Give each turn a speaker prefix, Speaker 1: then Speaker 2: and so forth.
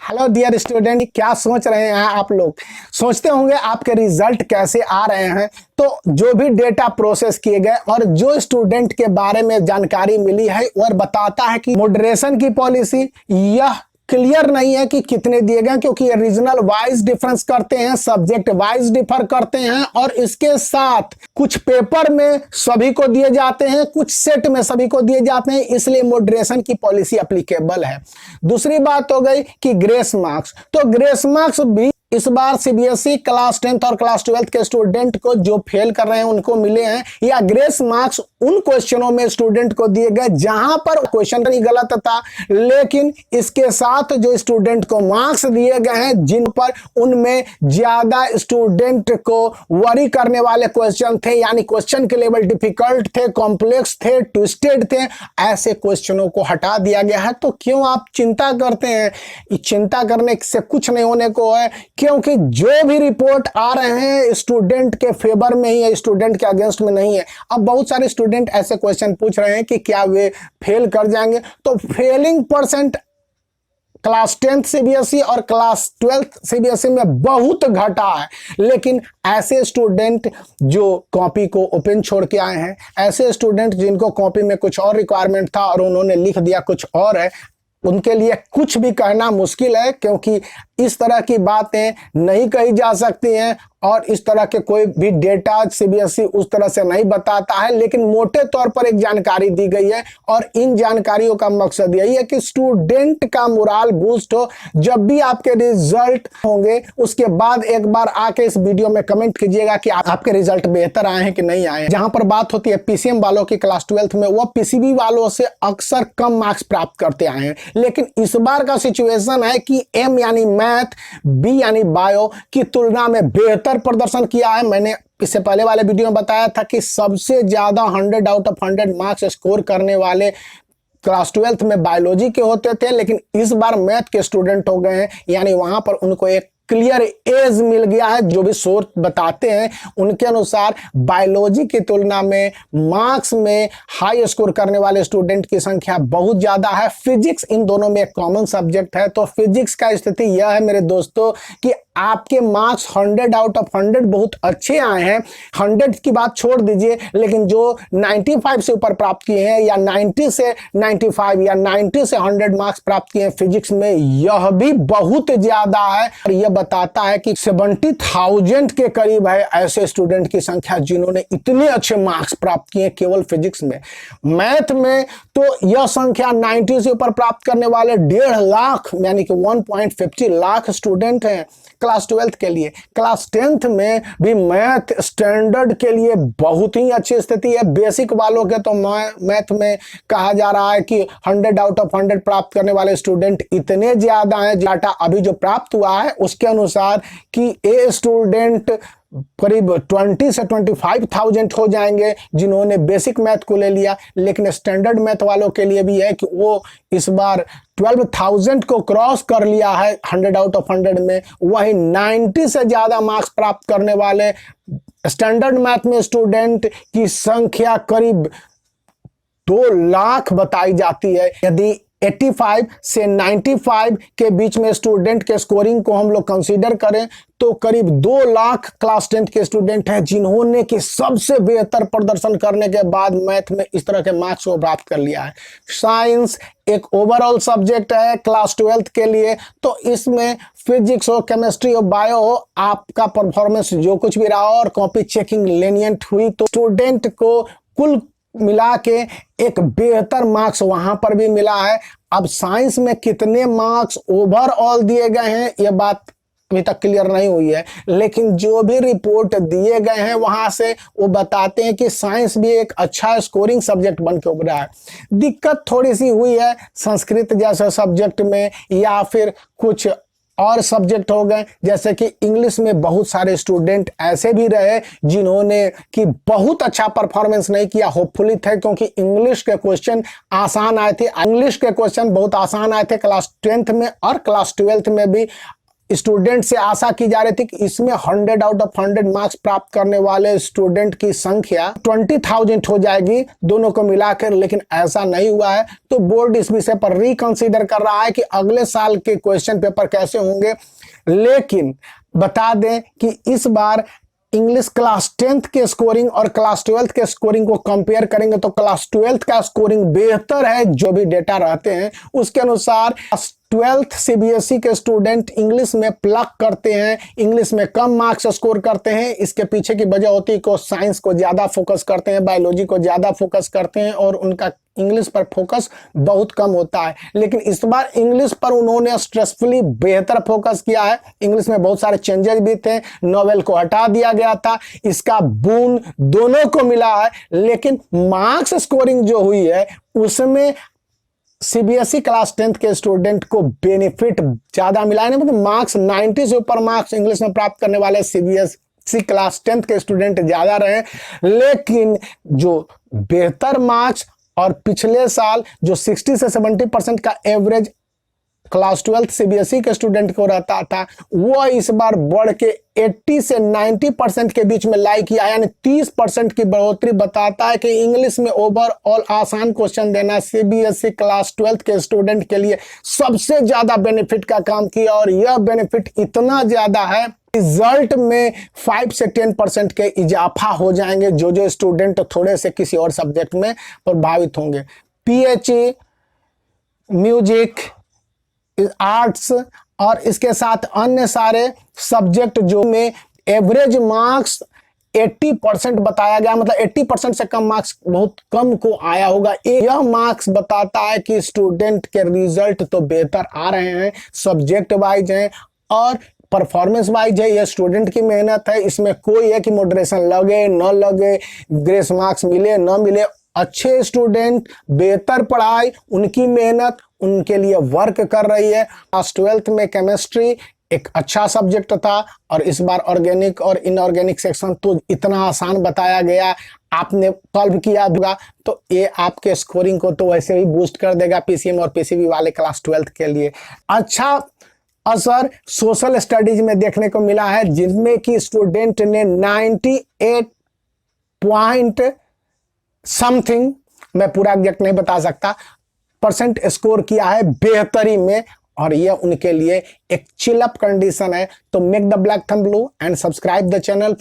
Speaker 1: Hello dear student, क्या सोच रहे हैं आप लोग? सोचते होंगे आपके रिजल्ट कैसे आ रहे हैं। तो जो भी डेटा प्रोसेस किए गए और जो स्टूडेंट के बारे में जानकारी मिली है और बताता है कि मॉडरेशन की पॉलिसी यह क्लियर नहीं है कि कितने दिए गए, क्योंकि ये रीजनल वाइज डिफरेंस करते हैं, सब्जेक्ट वाइज डिफर करते हैं और इसके साथ कुछ पेपर में सभी को दिए जाते हैं, कुछ सेट में सभी को दिए जाते हैं, इसलिए मॉडरेशन की पॉलिसी एप्लीकेबल है। दूसरी बात हो गई कि ग्रेस मार्क्स। तो ग्रेस मार्क्स भी इस बार सीबीएसई क्लास 10th और क्लास 12th के स्टूडेंट को जो फेल कर रहे हैं उनको मिले हैं, या ग्रेस मार्क्स उन क्वेश्चनों में स्टूडेंट को दिए गए जहां पर क्वेश्चन नहीं गलत था, लेकिन इसके साथ जो स्टूडेंट को मार्क्स दिए गए हैं जिन पर उनमें ज्यादा स्टूडेंट को वरी करने वाले क्वेश्चन थे, यानी क्वेश्चन के लेवल डिफिकल्ट थे, कॉम्प्लेक्स थे, ट्विस्टेड थे, ऐसे क्वेश्चनों को हटा दिया गया है। तो क्यों आप चिंता करते हैं? चिंता करने से कुछ नहीं होने को है, क्योंकि जो भी रिपोर्ट आ रहे हैं स्टूडेंट के फेवर में ही है, स्टूडेंट के अगेंस्ट में नहीं है। अब बहुत सारे स्टूडेंट ऐसे क्वेश्चन पूछ रहे हैं कि क्या वे फेल कर जाएंगे। तो failing percent class 10th CBSE और क्लास 12th सीबीएसई में बहुत घटा है, लेकिन ऐसे स्टूडेंट जो कॉपी को ओपन छोड़ के आए हैं, ऐसे स्टूडेंट जिनको कॉपी में कुछ और रिक्वायरमेंट था और उन्होंने लिख दिया कुछ और है, उनके लिए कुछ भी कहना मुश्किल है, क्योंकि इस तरह की बातें नहीं कही जा सकती हैं और इस तरह के कोई भी डेटा सीबीएसई उस तरह से नहीं बताता है। लेकिन मोटे तौर पर एक जानकारी दी गई है और इन जानकारियों का मकसद यही है कि स्टूडेंट का मोराल बूस्ट हो। जब भी आपके रिजल्ट होंगे उसके बाद एक बार आके इस वीडियो में कमेंट कीजिएगा कि आपके रिजल्ट बेहतर आए हैं कि नहीं आए। जहां पर बात होती है पीसीएम वालों की क्लास 12th में, वह पीसीबी वालों से अक्सर कम मार्क्स प्राप्त करते आए हैं, लेकिन इस बार का सिचुएशन है कि एम यानी मैथ, बी यानी बायो की तुलना में बेहतर प्रदर्शन किया है। मैंने इससे पहले वाले वीडियो में बताया था कि सबसे ज्यादा 100 आउट ऑफ 100 मार्क्स स्कोर करने वाले क्लास 12th में बायोलॉजी के होते थे, लेकिन इस बार मैथ के स्टूडेंट हो गए हैं, यानी वहां पर उनको एक क्लियर एज मिल गया है। जो भी सोर्स बताते हैं उनके अनुसार बायोलॉजी की तुलना में मार्क्स में हाई स्कोर करने वाले स्टूडेंट की संख्या बहुत ज्यादा है। फिजिक्स इन दोनों में एक कॉमन सब्जेक्ट है। तो फिजिक्स का स्थिति यह है मेरे दोस्तों कि आपके मार्क्स 100 आउट ऑफ 100 बहुत अच्छे आए हैं। 100 की बात छोड़ दीजिए, लेकिन जो 95 से ऊपर प्राप्त किए हैं, या 90 से 95 या 90 से 100 मार्क्स प्राप्त किए हैं फिजिक्स में, यह भी बहुत ज्यादा है। और यह बताता है कि 70,000 के करीब है ऐसे स्टूडेंट की संख्या जिन्होंने इतने अच्छे मार्क्स प्राप्त किए केवल फिजिक्स में। मैथ में तो यह संख्या 90 से ऊपर प्राप्त करने वाले 1.5 लाख यानी कि 1.50 लाख स्टूडेंट हैं क्लास 12th के लिए। क्लास 10th में भी मैथ स्टैंडर्ड के लिए बहुत ही अच्छी स्थिति है। बेसिक वालों के तो मैथ में कहा जा रहा है कि 100 आउट ऑफ 100 प्राप्त करने वाले स्टूडेंट इतने ज्यादा हैं। डाटा अभी जो प्राप्त हुआ है उसके अनुसार कि ए स्टूडेंट करीब 20 से 25,000 हो जाएंगे जिन्होंने बेसिक मैथ को ले लिया, लेकिन स्टैंडर्ड मैथ वालों के लिए भी है कि वो इस बार 12,000 को क्रॉस कर लिया है 100 आउट ऑफ 100 में। वही 90 से ज्यादा मार्क्स प्राप्त करने वाले स्टैंडर्ड मैथ में स्टूडेंट की संख्या करीब 2 लाख बताई जाती है। यदि 85 से 95 के बीच में स्टूडेंट के स्कोरिंग को हम लोग कंसीडर करें तो करीब 2 लाख क्लास 10th के स्टूडेंट हैं जिन्होंने कि सबसे बेहतर प्रदर्शन करने के बाद मैथ में इस तरह के मार्क्स को प्राप्त कर लिया है। साइंस एक ओवरऑल सब्जेक्ट है क्लास 12th के लिए, तो इसमें फिजिक्स हो, केमिस्ट्री हो, बायो हो, आपका परफॉर्मेंस जो कुछ भी रहा हो और कॉपी चेकिंग लेनियंट हुई तो स्टूडेंट को कुल मिला के एक बेहतर मार्क्स वहां पर भी मिला है। अब साइंस में कितने मार्क्स ओवरऑल दिए गए हैं यह बात अभी तक क्लियर नहीं हुई है, लेकिन जो भी रिपोर्ट दिए गए हैं वहां से वो बताते हैं कि साइंस भी एक अच्छा स्कोरिंग सब्जेक्ट बन के उभरा है। दिक्कत थोड़ी सी हुई है संस्कृत जैसे सब्जेक्ट में, या फिर कुछ और सब्जेक्ट हो गए जैसे कि इंग्लिश में बहुत सारे स्टूडेंट ऐसे भी रहे जिन्होंने कि बहुत अच्छा परफॉर्मेंस नहीं किया। होपफुली थे क्योंकि इंग्लिश के क्वेश्चन आसान आए थे, इंग्लिश के क्वेश्चन बहुत आसान आए थे क्लास 10th में और क्लास 12th में भी। स्टूडेंट से आशा की जा रही थी कि इसमें 100 आउट ऑफ 100 मार्क्स प्राप्त करने वाले स्टूडेंट की संख्या 20,000 हो जाएगी दोनों को मिलाकर, लेकिन ऐसा नहीं हुआ है। तो बोर्ड इस विषय पर रिकंसीडर कर रहा है कि अगले साल के क्वेश्चन पेपर कैसे होंगे। लेकिन बता दें कि इस बार इंग्लिश क्लास 10th के स्कोरिंग और क्लास 12th के स्कोरिंग को कंपेयर करेंगे तो क्लास 12th का स्कोरिंग बेहतर है। जो भी डेटा रहते हैं उसके अनुसार क्लास 12th सीबीएसई के स्टूडेंट इंग्लिश में प्लग करते हैं, इंग्लिश में कम मार्क्स स्कोर करते हैं। इसके पीछे की वजह होती है कि साइंस को ज्यादा फोकस करते हैं, बायोलॉजी को ज्यादा फोकस करते हैं और उनका इंग्लिश पर फोकस बहुत कम होता है। लेकिन इस बार इंग्लिश पर उन्होंने स्ट्रेसफुली बेहतर फोकस किया है। इंग्लिश में बहुत सारे चेंजेस भी थे, नोवेल को हटा दिया गया था, इसका बून दोनों को मिला है। लेकिन मार्क्स स्कोरिंग जो हुई है उसमें सीबीएसई क्लास 10th के स्टूडेंट को बेनिफिट ज्यादा मिला है। मतलब मार्क्स 90 से ऊपर मार्क्स इंग्लिश में प्राप्त करने वाले सीबीएसई क्लास 10th के स्टूडेंट ज्यादा रहे। लेकिन जो बेहतर मार्क्स और पिछले साल जो 60 से 70% का एवरेज क्लास 12th सीबीएसई के स्टूडेंट को रहता था, वो इस बार बढ़ के 80 से 90% के बीच में लाई किया, यानी 30% की बढ़ोतरी बताता है कि इंग्लिश में ओवरऑल आसान क्वेश्चन देना सीबीएसई क्लास 12th के स्टूडेंट के लिए सबसे ज्यादा बेनिफिट का काम किया। और यह बेनिफिट इतना ज्यादा है, रिजल्ट में 5 से 10% के इजाफा हो जाएंगे जो जो स्टूडेंट थोड़े से किसी और सब्जेक्ट में प्रभावित होंगे। पीएचई, म्यूजिक, आर्ट्स और इसके साथ अन्य सारे सब्जेक्ट जो में एवरेज मार्क्स 80% बताया गया, मतलब 80% से कम मार्क्स बहुत कम को आया होगा। यह मार्क्स बताता है कि स्टूडेंट के रिजल्ट तो बेहतर आ रहे हैं, सब्जेक्ट वाइज हैं और परफॉर्मेंस वाइज है। यह स्टूडेंट की मेहनत है, इसमें कोई है कि मॉडरेशन लगे न लगे, ग्रेस मार्क्स मिले न मिले। अच्छे स्टूडेंट, बेहतर पढ़ाई, उनकी मेहनत उनके लिए वर्क कर रही है। क्लास 12th में केमिस्ट्री एक अच्छा सब्जेक्ट था और इस बार ऑर्गेनिक और इनऑर्गेनिक सेक्शन तो इतना आसान बताया गया, आपने सॉल्व किया होगा तो ये आपके स्कोरिंग को तो वैसे ही बूस्ट कर देगा पीसीएम और पीसीबी वाले क्लास 12th के लिए। अच्छा असर सोशल स्टडीज में देखने को मिला है, जिनमें कि स्टूडेंट ने 98 पॉइंट समथिंग, मैं पूरा एग्जैक्ट नहीं बता सकता, परसेंट स्कोर किया है बेहतरी में। और यह उनके लिए एक चिल अप कंडीशन है। तो make the black thumb blue and subscribe the channel.